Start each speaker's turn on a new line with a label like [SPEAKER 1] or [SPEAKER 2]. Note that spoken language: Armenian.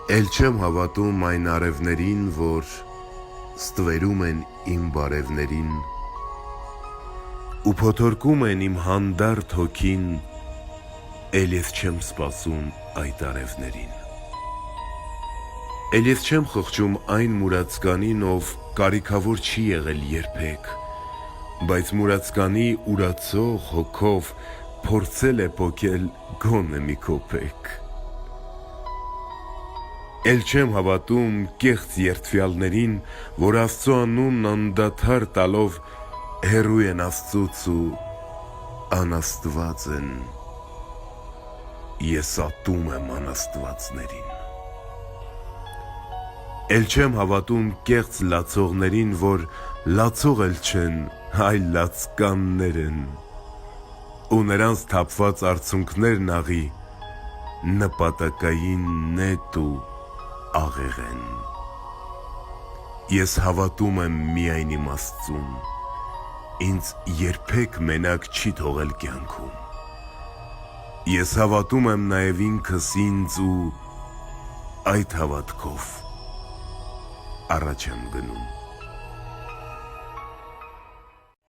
[SPEAKER 1] Էլ չեմ հավատում այն արևներին, որ ստվերում են իմ բարևներին ու փոթորկում են իմ հանդարտ հոգին, էլ ես չեմ սպասում այդ արևներին։ Էլ ես չեմ խղճում այն մուրացկանին, ով կարիքավոր չի եղել երբեք, բայց մուրացկանի ուրացող հոգով փորձել է պոկել գոնե մի կոպեկ։ Էլ չեմ հավատում կեղծ երդվյալներին, որ Աստծո անունն անդադար տալով հեռու են Աստծուց ու անաստված են, ես ատում եմ անաստվածներին։ Էլ չեմ հավատում կեղծ լացողներին, որ լացող էլ չեն, այլ լացկաններ են, ու նրանց թափված արցունքներն աղի նպատակային նետ ու աղեղ են։ Ես հավատում եմ միայն իմ Աստծուն, ինձ երբեք մենակ չի թողել կյանքում։ Ես հավատում եմ նաև ինքս ինձ ու այդ հավատքով առաջ եմ գնում։